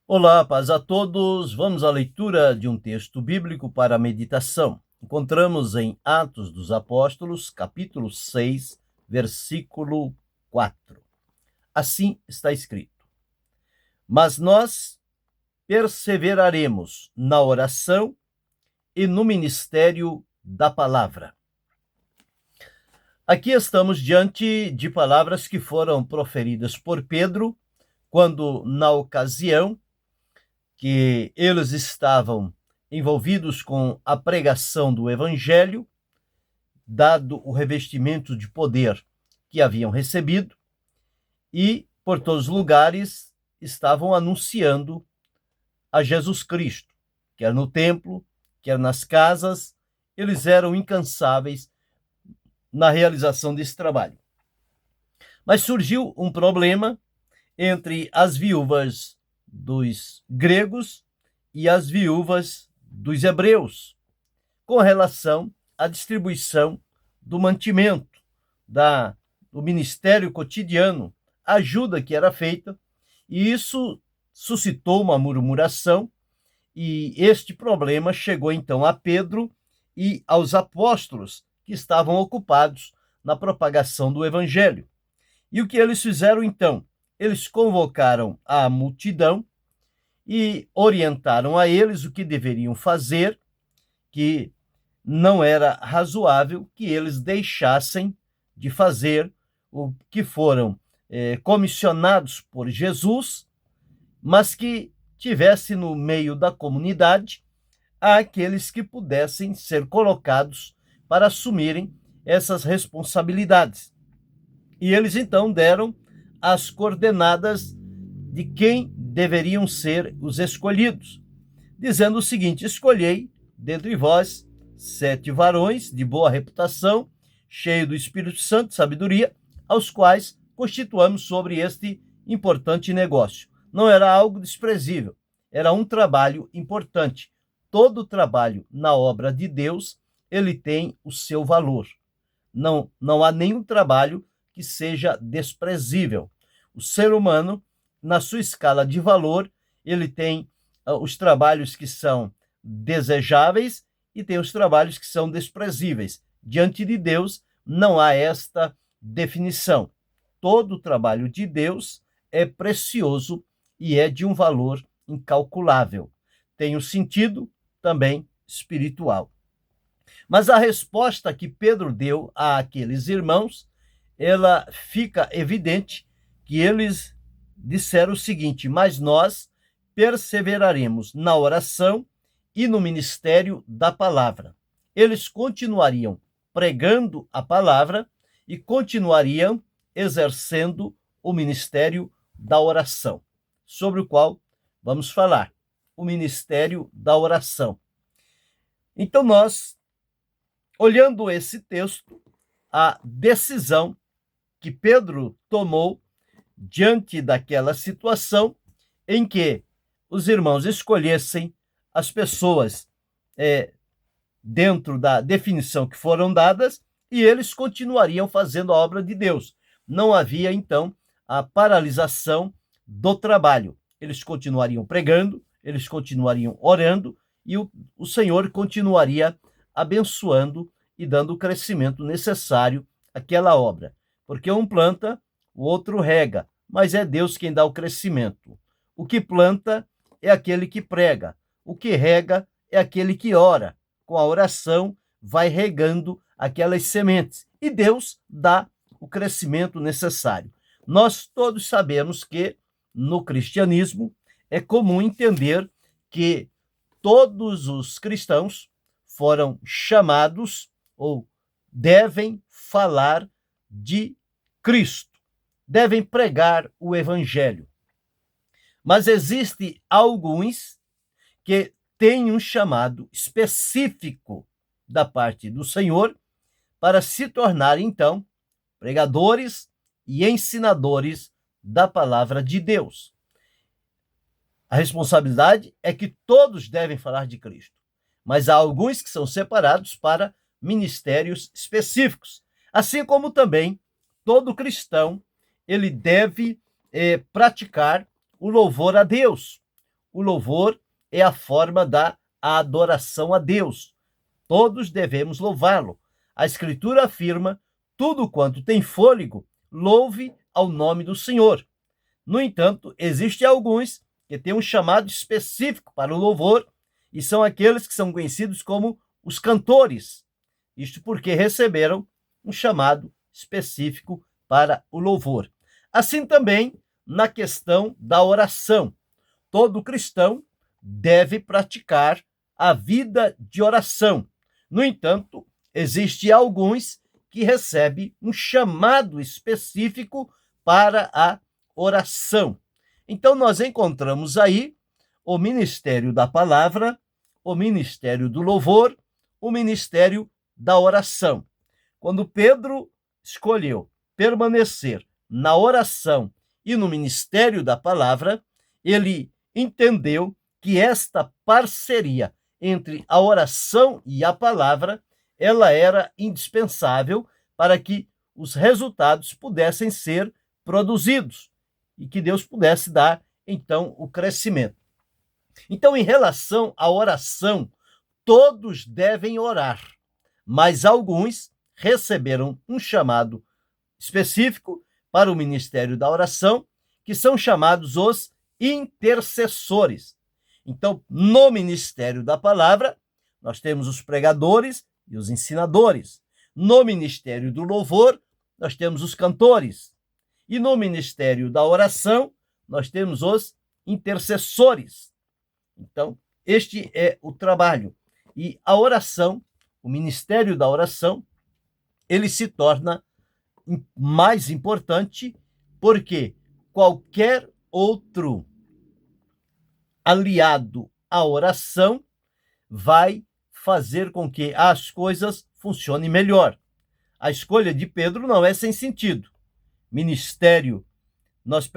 Olá, paz a todos. Vamos à leitura de um texto bíblico para a meditação. Encontramos em Atos dos Apóstolos, capítulo 6, versículo 4. Assim está escrito: Mas nós perseveraremos na oração e no ministério da palavra. Aqui estamos diante de palavras que foram proferidas por Pedro, quando, na ocasião que eles estavam envolvidos com a pregação do evangelho, dado o revestimento de poder que haviam recebido, e por todos os lugares estavam anunciando a Jesus Cristo, quer no templo, quer nas casas. Eles eram incansáveis na realização desse trabalho. Mas surgiu um problema entre as viúvas dos gregos e as viúvas dos hebreus, com relação à distribuição do mantimento, do ministério cotidiano, a ajuda que era feita, e isso suscitou uma murmuração, e este problema chegou então a Pedro e aos apóstolos que estavam ocupados na propagação do evangelho. E o que eles fizeram então? Eles convocaram a multidão e orientaram a eles o que deveriam fazer, que não era razoável que eles deixassem de fazer o que foram comissionados por Jesus, mas que tivesse no meio da comunidade aqueles que pudessem ser colocados para assumirem essas responsabilidades. E eles então deram as coordenadas de quem deveriam ser os escolhidos, dizendo o seguinte: escolhei dentre vós 7 varões de boa reputação, cheios do Espírito Santo, sabedoria, aos quais constituamos sobre este importante negócio. Não era algo desprezível, era um trabalho importante. Todo trabalho na obra de Deus, ele tem o seu valor. Não há nenhum trabalho que seja desprezível. O ser humano, na sua escala de valor, ele tem os trabalhos que são desejáveis e tem os trabalhos que são desprezíveis. Diante de Deus, não há esta definição. Todo trabalho de Deus é precioso e é de um valor incalculável. Tem um sentido também espiritual. Mas a resposta que Pedro deu àqueles irmãos, ela fica evidente que eles disseram o seguinte: mas nós perseveraremos na oração e no ministério da palavra. Eles continuariam pregando a palavra e continuariam exercendo o ministério da oração, sobre o qual vamos falar, o ministério da oração. Então nós, olhando esse texto, a decisão que Pedro tomou diante daquela situação em que os irmãos escolhessem as pessoas dentro da definição que foram dadas, e eles continuariam fazendo a obra de Deus. Não havia, então, a paralisação do trabalho. Eles continuariam pregando, eles continuariam orando, e o Senhor continuaria abençoando e dando o crescimento necessário àquela obra. Porque um planta, o outro rega, mas é Deus quem dá o crescimento. O que planta é aquele que prega, o que rega é aquele que ora. Com a oração, vai regando aquelas sementes e Deus dá o crescimento necessário. Nós todos sabemos que no cristianismo é comum entender que todos os cristãos foram chamados ou devem falar de Cristo, devem pregar o evangelho. Mas existem alguns que têm um chamado específico da parte do Senhor para se tornar, então, pregadores e ensinadores da palavra de Deus. A responsabilidade é que todos devem falar de Cristo, mas há alguns que são separados para ministérios específicos, assim como também todo cristão ele deve praticar o louvor a Deus, o louvor é a forma da adoração a Deus. Todos devemos louvá-lo. A Escritura afirma: tudo quanto tem fôlego, louve ao nome do Senhor. No entanto, existem alguns que têm um chamado específico para o louvor, e são aqueles que são conhecidos como os cantores. Isto porque receberam um chamado específico para o louvor. Assim também na questão da oração. Todo cristão deve praticar a vida de oração. No entanto, existem alguns que recebem um chamado específico para a oração. Então, nós encontramos aí o ministério da palavra, o ministério do louvor, o ministério da oração. Quando Pedro escolheu permanecer na oração e no ministério da palavra, ele entendeu que esta parceria entre a oração e a palavra, ela era indispensável para que os resultados pudessem ser produzidos e que Deus pudesse dar, então, o crescimento. Então, em relação à oração, todos devem orar, mas alguns receberam um chamado específico para o ministério da oração, que são chamados os intercessores. Então, no ministério da palavra, nós temos os pregadores e os ensinadores. No ministério do louvor, nós temos os cantores. E no ministério da oração, nós temos os intercessores. Então, este é o trabalho. E a oração, o ministério da oração, ele se torna mais importante porque qualquer outro aliado à oração vai fazer com que as coisas funcionem melhor. A escolha de Pedro não é sem sentido. Ministério, nós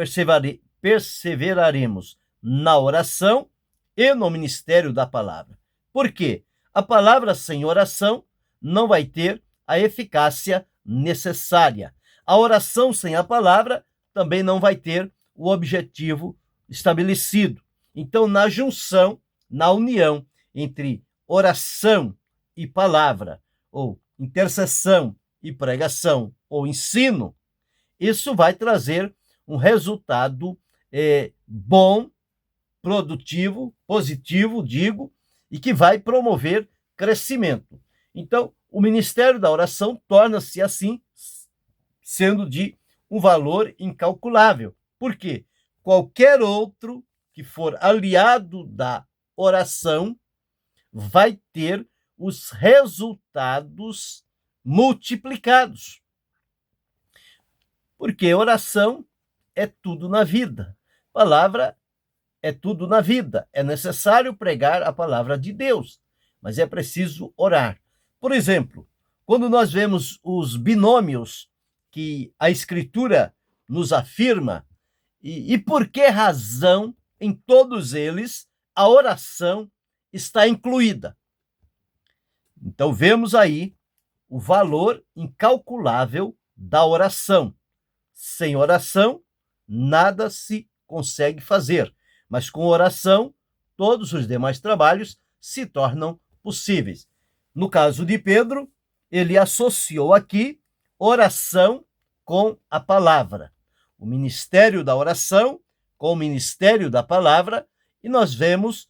perseveraremos na oração e no ministério da palavra. Por quê? A palavra sem oração não vai ter a eficácia necessária. A oração sem a palavra também não vai ter o objetivo estabelecido. Então, na junção, na união entre oração e palavra, ou intercessão e pregação, ou ensino, isso vai trazer um resultado bom, produtivo, positivo, digo, e que vai promover crescimento. Então, o ministério da oração torna-se, assim, sendo de um valor incalculável. Por quê? Qualquer outro que for aliado da oração vai ter os resultados multiplicados. Porque oração é tudo na vida. Palavra é tudo na vida. É necessário pregar a palavra de Deus, mas é preciso orar. Por exemplo, quando nós vemos os binômios que a Escritura nos afirma, e por que razão em todos eles a oração está incluída. Então, vemos aí o valor incalculável da oração. Sem oração, nada se consegue fazer, mas com oração, todos os demais trabalhos se tornam possíveis. No caso de Pedro, ele associou aqui oração com a palavra. O ministério da oração com o ministério da palavra, e nós vemos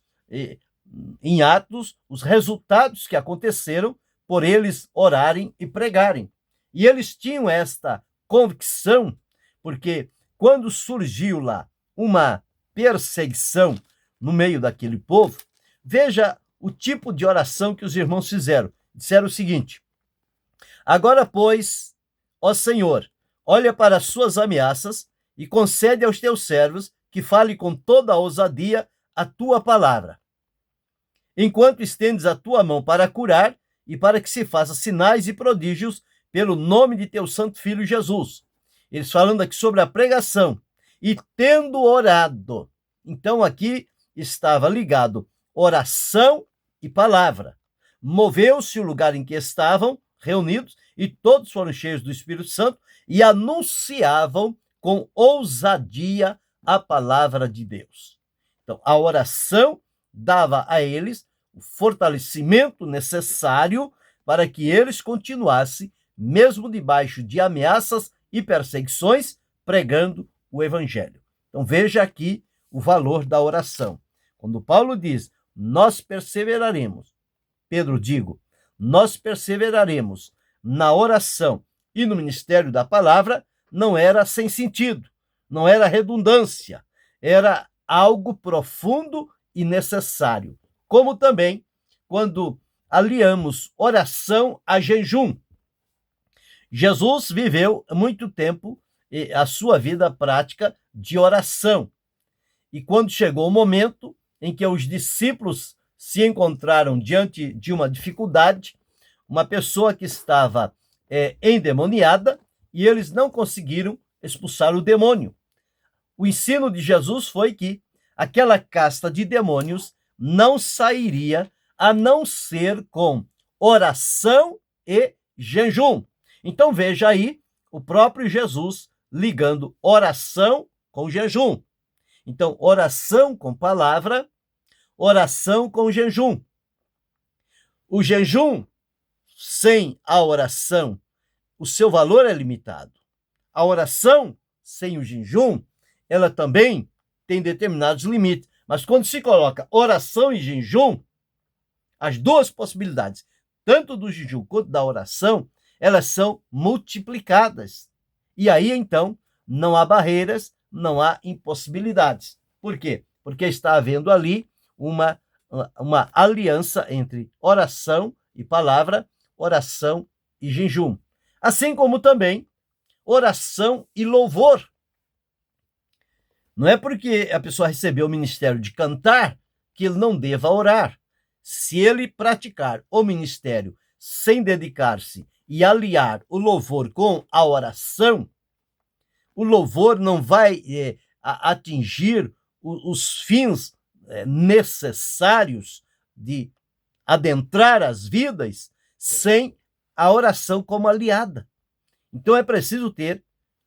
em Atos os resultados que aconteceram por eles orarem e pregarem. E eles tinham esta convicção, porque quando surgiu lá uma perseguição no meio daquele povo, veja o tipo de oração que os irmãos fizeram. Disseram o seguinte: agora, pois, ó Senhor, olha para as suas ameaças e concede aos teus servos que fale com toda a ousadia a tua palavra, enquanto estendes a tua mão para curar e para que se faça sinais e prodígios pelo nome de teu santo filho Jesus. Eles falando aqui sobre a pregação. E tendo orado. Então aqui estava ligado oração e palavra. Moveu-se o lugar em que estavam reunidos e todos foram cheios do Espírito Santo e anunciavam com ousadia a palavra de Deus. Então, a oração dava a eles o fortalecimento necessário para que eles continuassem, mesmo debaixo de ameaças e perseguições, pregando o evangelho. Então, veja aqui o valor da oração. Quando Paulo diz, nós perseveraremos, Pedro digo, nós perseveraremos na oração e no ministério da palavra, não era sem sentido, não era redundância, era algo profundo e necessário. Como também quando aliamos oração a jejum. Jesus viveu muito tempo a sua vida prática de oração. E quando chegou o momento em que os discípulos se encontraram diante de uma dificuldade, uma pessoa que estava endemoniada, e eles não conseguiram expulsar o demônio. O ensino de Jesus foi que aquela casta de demônios não sairia a não ser com oração e jejum. Então veja aí o próprio Jesus ligando oração com jejum. Então, oração com palavra, oração com jejum. O jejum, sem a oração, o seu valor é limitado. A oração, sem o jejum, ela também tem determinados limites. Mas quando se coloca oração e jejum, as duas possibilidades, tanto do jejum quanto da oração, elas são multiplicadas. E aí, então, não há barreiras, não há impossibilidades. Por quê? Porque está havendo ali uma aliança entre oração e palavra, oração e jejum. Assim como também oração e louvor. Não é porque a pessoa recebeu o ministério de cantar que ele não deva orar. Se ele praticar o ministério sem dedicar-se e aliar o louvor com a oração, o louvor não vai atingir os fins necessários de adentrar as vidas sem a oração como aliada. Então é preciso ter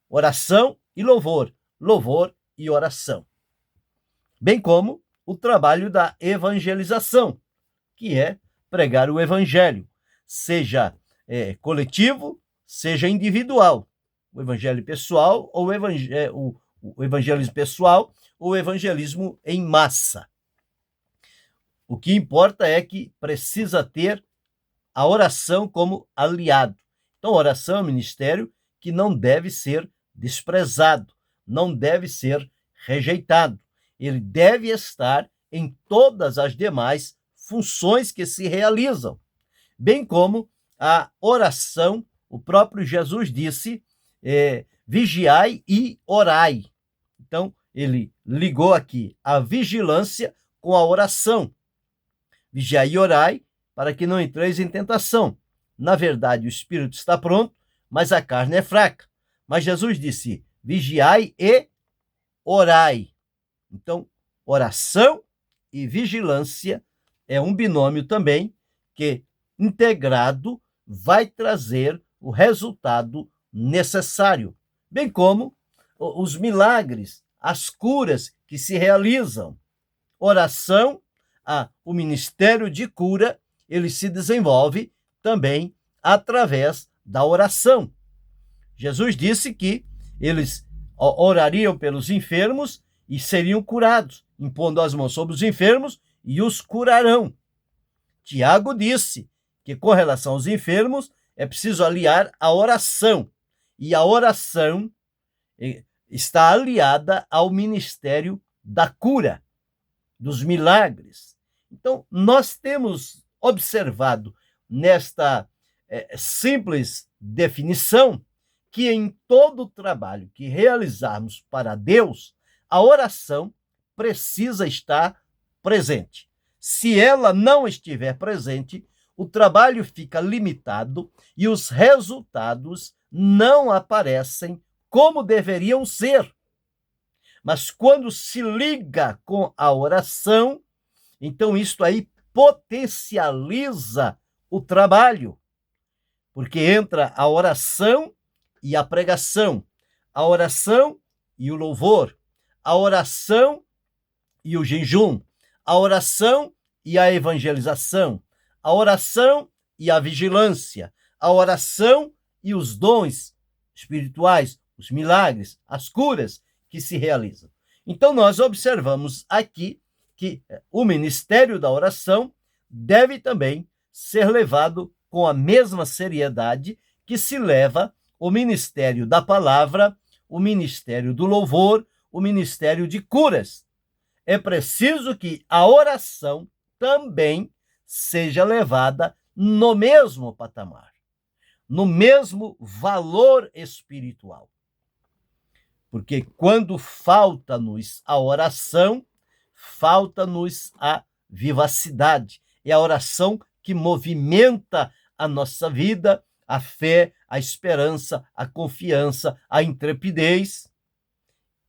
oração e louvor, louvor e oração. Bem como o trabalho da evangelização, que é pregar o evangelho, seja coletivo, seja individual. O evangelho pessoal ou o evangelismo pessoal ou o evangelismo em massa. O que importa é que precisa ter a oração como aliado. Então, a oração é um ministério que não deve ser desprezado, não deve ser rejeitado. Ele deve estar em todas as demais funções que se realizam, bem como a oração. O próprio Jesus disse, vigiai e orai. Então, ele ligou aqui a vigilância com a oração. Vigiai e orai para que não entreis em tentação. Na verdade, o espírito está pronto, mas a carne é fraca. Mas Jesus disse, vigiai e orai. Então, oração e vigilância é um binômio também que, integrado, vai trazer o resultado necessário, bem como os milagres, as curas que se realizam. Oração, o ministério de cura, ele se desenvolve também através da oração. Jesus disse que eles orariam pelos enfermos e seriam curados, impondo as mãos sobre os enfermos e os curarão. Tiago disse que, com relação aos enfermos, é preciso aliar a oração. E a oração está aliada ao ministério da cura, dos milagres. Então, nós temos observado nesta simples definição que em todo o trabalho que realizarmos para Deus, a oração precisa estar presente. Se ela não estiver presente, o trabalho fica limitado e os resultados não aparecem como deveriam ser. Mas quando se liga com a oração, então isto aí potencializa o trabalho, porque entra a oração e a pregação, a oração e o louvor, a oração e o jejum, a oração e a evangelização, a oração e a vigilância, a oração e os dons espirituais, os milagres, as curas que se realizam. Então, nós observamos aqui que o ministério da oração deve também ser levado com a mesma seriedade que se leva o ministério da palavra, o ministério do louvor, o ministério de curas. É preciso que a oração também seja levada no mesmo patamar, no mesmo valor espiritual. Porque quando falta-nos a oração, falta-nos a vivacidade. É a oração que movimenta a nossa vida, a fé, a esperança, a confiança, a intrepidez.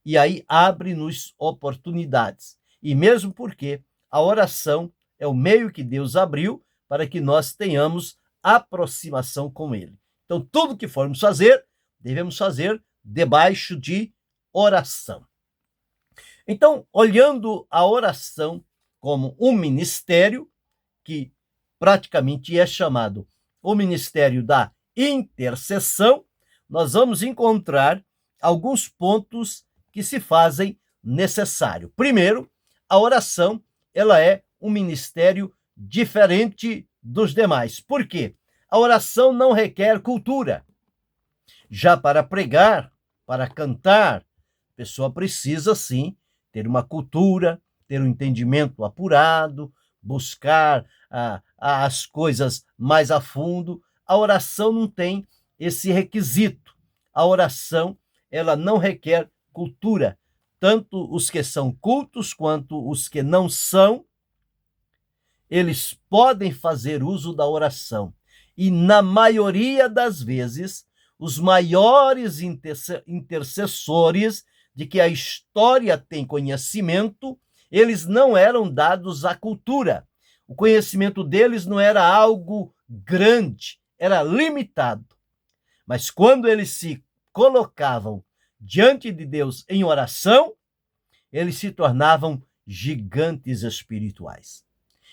E aí abre-nos oportunidades. E mesmo porque a oração é o meio que Deus abriu para que nós tenhamos aproximação com Ele. Então, tudo que formos fazer, devemos fazer debaixo de oração. Então, olhando a oração como um ministério, que praticamente é chamado o ministério da intercessão, nós vamos encontrar alguns pontos que se fazem necessário. Primeiro, a oração, ela é um ministério diferente dos demais. Por quê? A oração não requer cultura. Já para pregar, para cantar, a pessoa precisa, sim, ter uma cultura, ter um entendimento apurado, buscar as coisas mais a fundo. A oração não tem esse requisito. A oração, ela não requer cultura. Tanto os que são cultos quanto os que não são, eles podem fazer uso da oração. E, na maioria das vezes, os maiores intercessores de que a história tem conhecimento, eles não eram dados à cultura. O conhecimento deles não era algo grande, era limitado. Mas quando eles se colocavam diante de Deus em oração, eles se tornavam gigantes espirituais.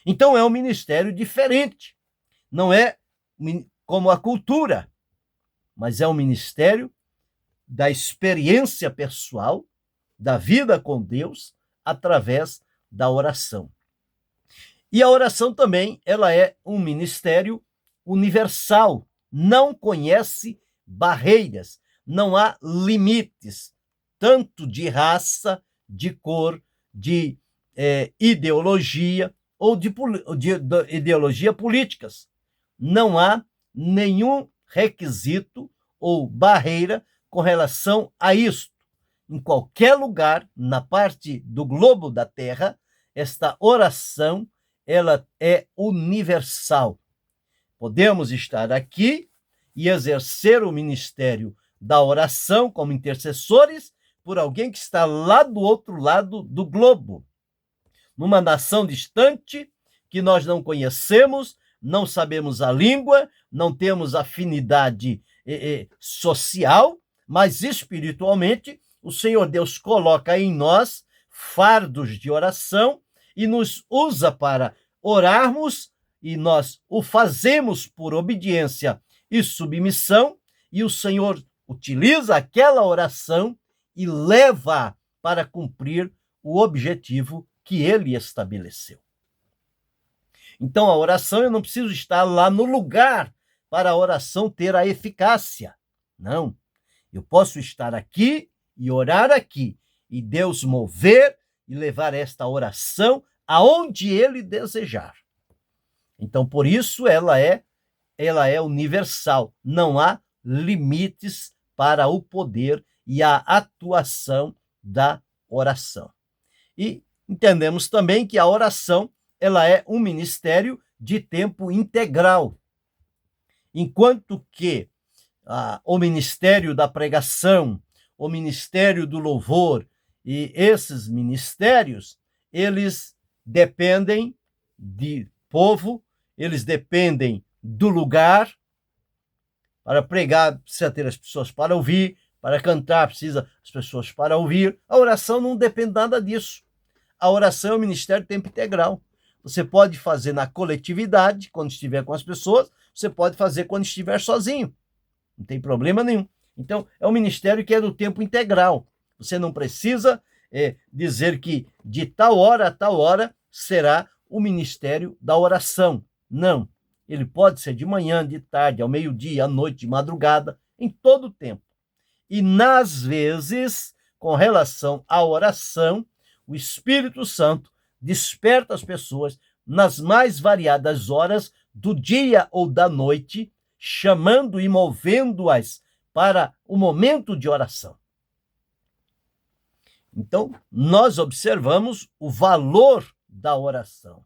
Então é um ministério diferente. Não é como a cultura, mas é um ministério da experiência pessoal, da vida com Deus, através da oração. E a oração também, ela é um ministério universal, não conhece barreiras, não há limites, tanto de raça, de cor, de ideologia ou de ideologia políticas. Não há nenhum requisito ou barreira com relação a isto. Em qualquer lugar, na parte do globo da Terra, esta oração, ela é universal. Podemos estar aqui e exercer o ministério da oração como intercessores por alguém que está lá do outro lado do globo, numa nação distante que nós não conhecemos, não sabemos a língua, não temos afinidade social, mas espiritualmente o Senhor Deus coloca em nós fardos de oração e nos usa para orarmos, e nós o fazemos por obediência e submissão, e o Senhor utiliza aquela oração e leva para cumprir o objetivo que ele estabeleceu. Então, a oração, eu não preciso estar lá no lugar para a oração ter a eficácia. Não. Eu posso estar aqui e orar aqui, e Deus mover e levar esta oração aonde ele desejar. Então, por isso, ela é universal. Não há limites para o poder e a atuação da oração. E entendemos também que a oração, ela é um ministério de tempo integral. Enquanto que o ministério da pregação, o ministério do louvor e esses ministérios, eles dependem de povo, eles dependem do lugar. Para pregar, precisa ter as pessoas para ouvir, para cantar, precisa as pessoas para ouvir. A oração não depende nada disso. a oração é um ministério de tempo integral. Você pode fazer na coletividade, quando estiver com as pessoas, você pode fazer quando estiver sozinho. Não tem problema nenhum. Então, é um ministério que é do tempo integral. Você não precisa dizer que de tal hora a tal hora será o ministério da oração. Não. Ele pode ser de manhã, de tarde, ao meio-dia, à noite, de madrugada, em todo o tempo. E, nas vezes, com relação à oração, o Espírito Santo desperta as pessoas nas mais variadas horas do dia ou da noite, chamando e movendo-as para o momento de oração. Então, nós observamos o valor da oração.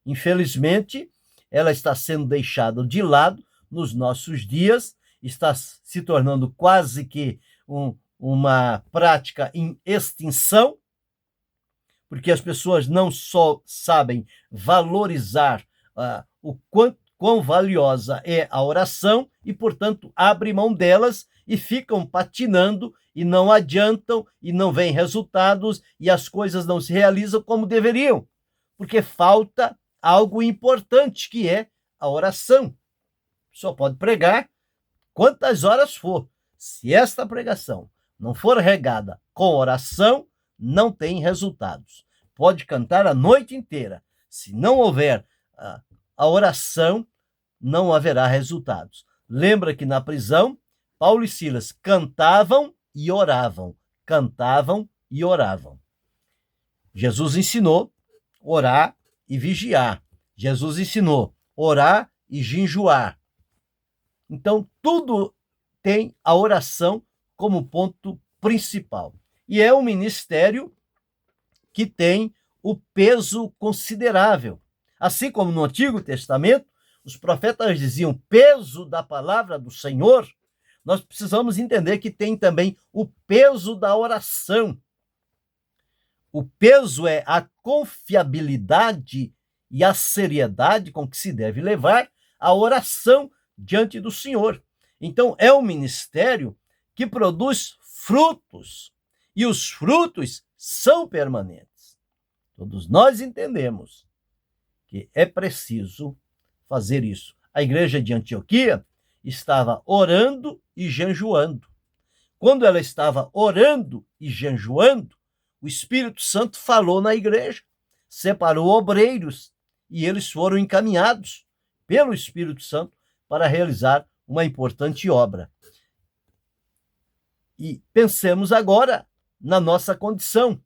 Infelizmente, ela está sendo deixada de lado nos nossos dias, está se tornando quase que uma prática em extinção, porque as pessoas não só sabem valorizar o quão valiosa é a oração e, portanto, abrem mão delas e ficam patinando e não adiantam e não vêm resultados e as coisas não se realizam como deveriam, porque falta algo importante, que é a oração. Só pode pregar quantas horas for. Se esta pregação não for regada com oração, não tem resultados. Pode cantar a noite inteira. Se não houver a oração, não haverá resultados. Lembra que na prisão, Paulo e Silas cantavam e oravam. Cantavam e oravam. Jesus ensinou orar e vigiar. Jesus ensinou orar e jejuar. Então, tudo tem a oração como ponto principal. E é um ministério que tem o peso considerável. Assim como no Antigo Testamento, os profetas diziam peso da palavra do Senhor, nós precisamos entender que tem também o peso da oração. O peso é a confiabilidade e a seriedade com que se deve levar a oração diante do Senhor. Então, é um ministério que produz frutos, e os frutos são permanentes. Todos nós entendemos que é preciso fazer isso. A igreja de Antioquia estava orando e jejuando. Quando ela estava orando e jejuando, o Espírito Santo falou na igreja, separou obreiros, e eles foram encaminhados pelo Espírito Santo para realizar uma importante obra. E pensemos agora na nossa condição.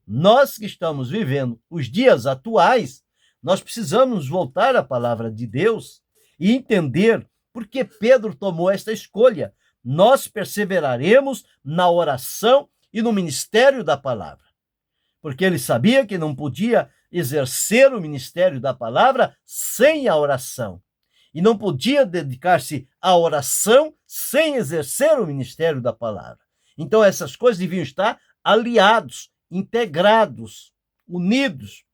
Nós que estamos vivendo os dias atuais, nós precisamos voltar à palavra de Deus e entender por que Pedro tomou esta escolha. Nós perseveraremos na oração e no ministério da palavra, porque ele sabia que não podia exercer o ministério da palavra sem a oração, e não podia dedicar-se à oração sem exercer o ministério da palavra. Então, essas coisas deviam estar aliados, integrados, unidos.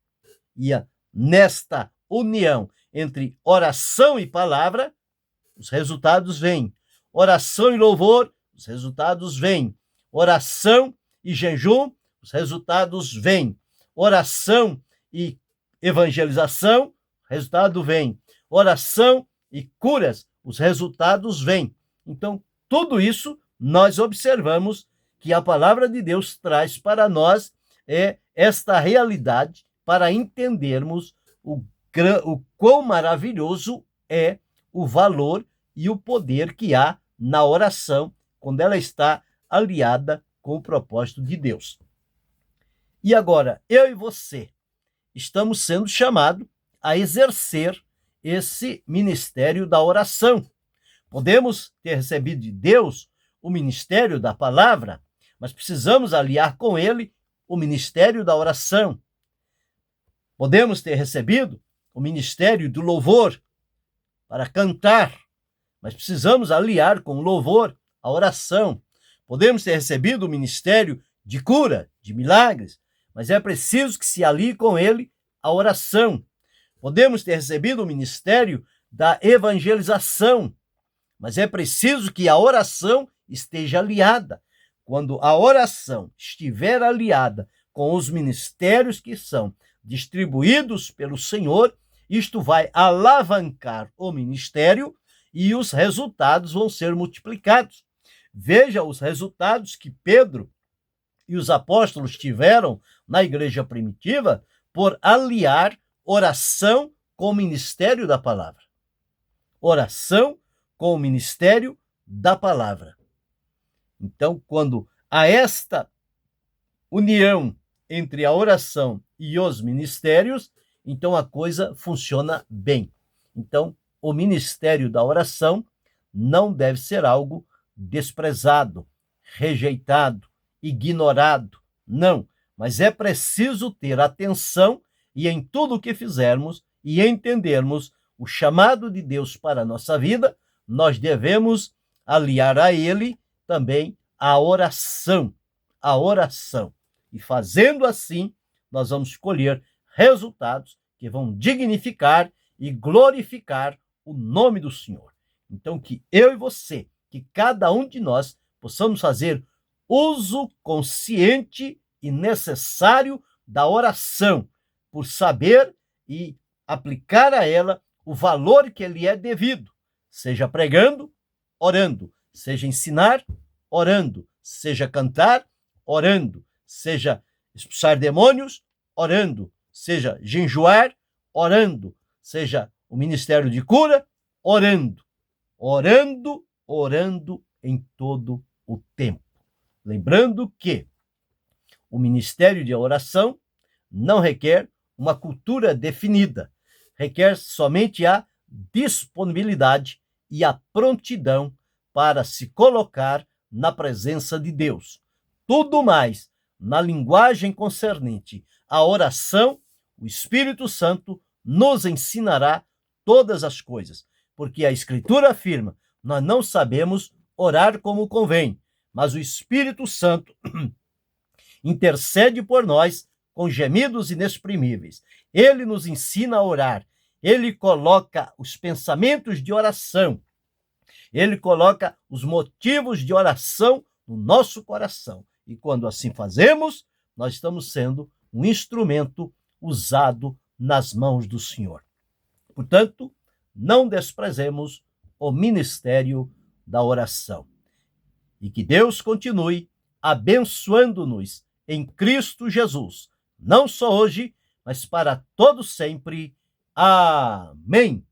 E nesta união entre oração e palavra, os resultados vêm. Oração e louvor, os resultados vêm. Oração e jejum, os resultados vêm. Oração e evangelização, o resultado vem. Oração e curas, os resultados vêm. Então, tudo isso nós observamos que a palavra de Deus traz para nós esta realidade, para entendermos o quão maravilhoso é o valor e o poder que há na oração quando ela está aliada com o propósito de Deus. E agora, eu e você estamos sendo chamados a exercer esse ministério da oração. Podemos ter recebido de Deus o ministério da palavra, mas precisamos aliar com ele o ministério da oração. Podemos ter recebido o ministério do louvor para cantar, mas precisamos aliar com o louvor a oração. Podemos ter recebido o ministério de cura, de milagres, mas é preciso que se alie com ele a oração. Podemos ter recebido o ministério da evangelização, mas é preciso que a oração esteja aliada. Quando a oração estiver aliada com os ministérios que são distribuídos pelo Senhor, isto vai alavancar o ministério e os resultados vão ser multiplicados. Veja os resultados que Pedro e os apóstolos tiveram na igreja primitiva por aliar oração com o ministério da palavra. Oração com o ministério da palavra. Então, quando há esta união entre a oração e os ministérios, então a coisa funciona bem. Então, o ministério da oração não deve ser algo desprezado, rejeitado, ignorado. Não, mas é preciso ter atenção e em tudo o que fizermos e entendermos o chamado de Deus para a nossa vida, nós devemos aliar a ele também a oração. A oração. E fazendo assim, nós vamos colher resultados que vão dignificar e glorificar o nome do Senhor. Então, que eu e você, que cada um de nós, possamos fazer uso consciente e necessário da oração, por saber e aplicar a ela o valor que lhe é devido, seja pregando, orando, seja ensinar, orando, seja cantar, orando, seja expulsar demônios, orando, seja jejuar, orando, seja o ministério de cura, orando, orando, orando em todo o tempo. Lembrando que o ministério de oração não requer uma cultura definida, requer somente a disponibilidade e a prontidão para se colocar na presença de Deus. Tudo mais, na linguagem concernente à oração, o Espírito Santo nos ensinará todas as coisas, porque a Escritura afirma: nós não sabemos orar como convém, mas o Espírito Santo intercede por nós com gemidos inexprimíveis. Ele nos ensina a orar, ele coloca os pensamentos de oração, ele coloca os motivos de oração no nosso coração. E quando assim fazemos, nós estamos sendo um instrumento usado nas mãos do Senhor. Portanto, não desprezemos o ministério da oração. E que Deus continue abençoando-nos em Cristo Jesus, não só hoje, mas para todo sempre. Amém.